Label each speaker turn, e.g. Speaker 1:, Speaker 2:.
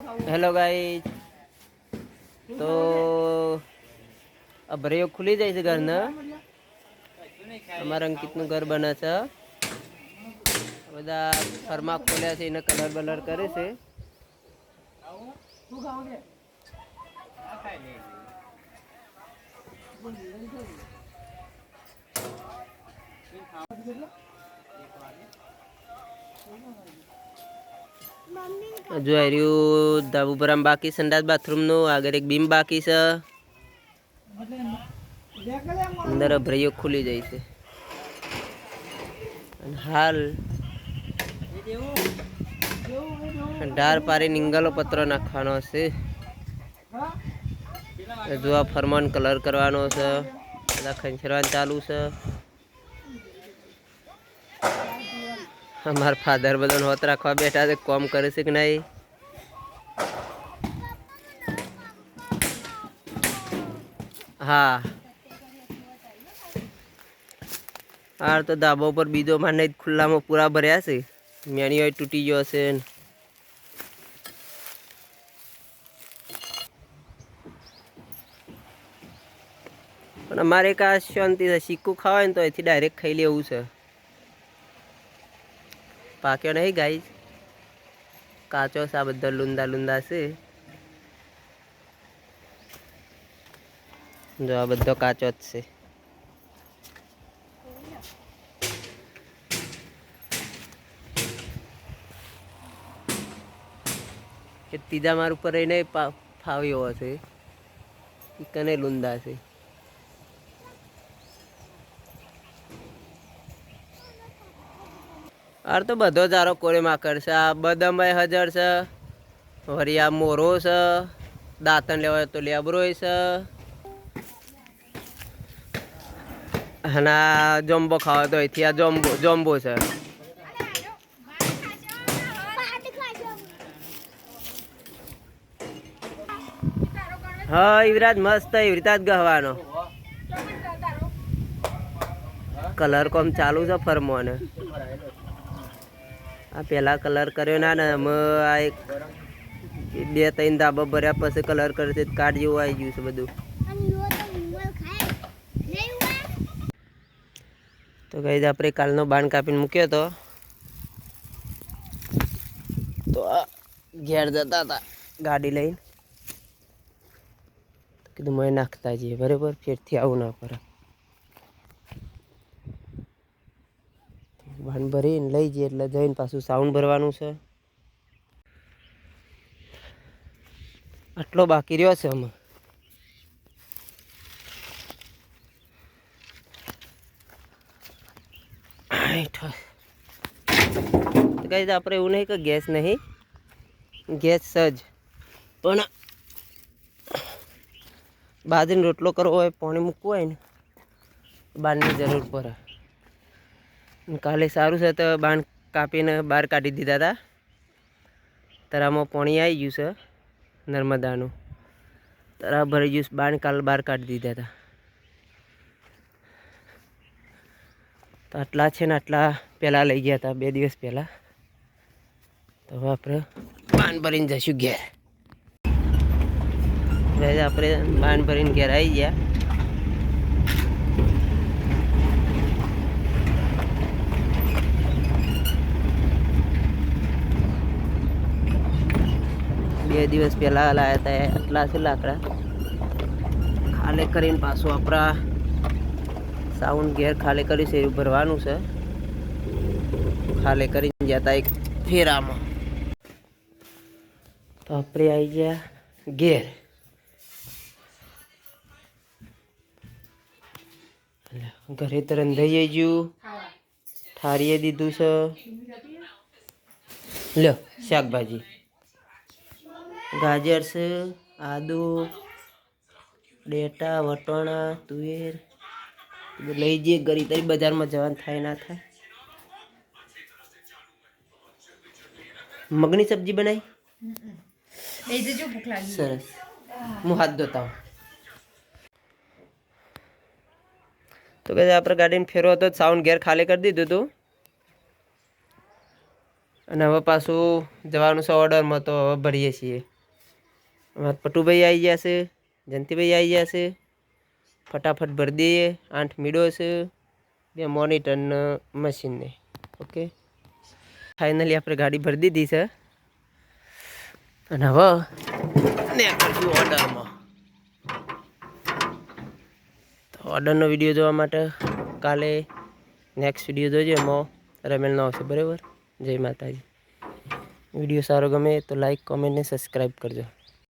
Speaker 1: Hello guys, तो अब भरियो खुली जाए છે ઘર ને અમારા અંકિતનું ઘર બને છે। બધા ફરમા ખોલ્યા છે, એને કલર બલર કરે છે। जो आ रही धाबू पर आम बाकी संडास बाथरूम नो आगे एक बीम बाकी से अंदर भरियो खुली जाए છે। हाल डार पारे निंगलो पत्र नाखवानो छे। जो आ फरमान कलर करवानो छे, बधा खंचरवान चालू छे। हमार फादर बदन होत राखवा बैठा से काम करे से कि नहीं। हाँ यार तो धाबा पर बीजो मारने खुला में पूरा भरया से, मेणी तूटी गयो से। पण अमारे का शांति से सीकू खावा तो एथी डायरेक्ट खाई लेवुं छे। पाक्यो नहीं गाइस, काचो सा बधा लूंदा लूंदा से। जो आ बधो काचो ज छे। तीजा मार ऊपर नहीं फाव्यो हशे, कने लूंदा छे। यार तो बधो जारो कोरे माकड़ छे। आ बदमय हजर छे, वरी आ मोरो छे, दांतन लेवा तो लेबरोय छे, हना जम्बो खावा तो एथी आ जम्बो जम्बो छे। हाँ युवराज मस्त है, युवराज गहवानो कलर कोम चालू छे फरमोने। आ पहला कलर कर्यो ना आ एक बे तीन धाबा भर्या पछी कलर करे छे, कार्ड जेवुं आई गयुं छे बधुं। तो गाइस आपणे कालनो बाण कापीने मूक्यो तो आ घेर जता था गाड़ी लईने, तो कीधुं मैं नाखता जईए बराबर, फेरथी आवुं ना पड़े। बाण भरीने लई जईए એટલે જઈને પાછું સાઉન્ડ ભરવાનું છે। આટલો બાકી રહ્યો છે અમે। तो गाइस આપણે એવું નહીં કે ગેસ નહીં, ગેસ સજ પણ બાજરીનો રોટલો કરવો હોય, પાણી મૂકવું હોય ને બાણની જરૂર પડે। કાલે સારું છે તો બાણ કાપીને બહાર કાઢી દીધા હતા। તરામાં પાણી આવી ગયું છે નર્મદાનું, તરા ભરી ગયું, બાણ કાલ બહાર કાઢી દીધા હતા। તો આટલા છે ને આટલા પહેલાં લઈ ગયા હતા, 2 દિવસ પહેલાં। તો હવે આપણે બાણ ભરીને જઈશું ઘેર। આપણે બાણ ભરીને ઘેર આવી ગયા। બે દિવસ પહેલાં લાવ્યા હતા, આટલા છે લાકડા ખાલી કરીને પાછું આપણા સાઉન્ડ ઘેર ખાલી કરી છે એવું ભરવાનું છે। ખાલી કરીને ગયા હતા એક ફેરામાં। તો આપણે આવી ગયા ઘેર। ઘરે તો રંધાઈ ગયું, ઠારીએ દીધું છે। લ્યો શાકભાજી, गाजर से आदू डेटा वटोणा तुवेर लई जईए गरी तरी बजार में जवान थाय ना थाय। मगनी सब्जी बनाई सरस, हूँ हाथ धोता हूँ। तो कहते आप गाड़ी में फेरो तो साउंड घेर खाली कर दीधुं तू, અને હવે પાછું જવાનું છે ઓર્ડરમાં, તો હવે ભરીએ છીએ। અમારા પટુભાઈ આવી ગયા છે, જયંતિભાઈ આવી ગયા છે. ફટાફટ ભરી દઈએ. 8 મીડો છે, 2 મોનિટર ને મશીનને. ઓકે, ફાઇનલી આપણે ગાડી ભરી દીધી છે અને હવે નીકળશું ઓર્ડરમાં. તો ઓર્ડરનો વિડીયો જોવા માટે કાલે નેક્સ્ટ વિડીયો જોજો. એમાં રમેલનો આવશે. બરાબર. જય માતાજી. વિડીયો સારો ગમે તો લાઈક, કોમેન્ટ ને સબસ્ક્રાઈબ કરજો.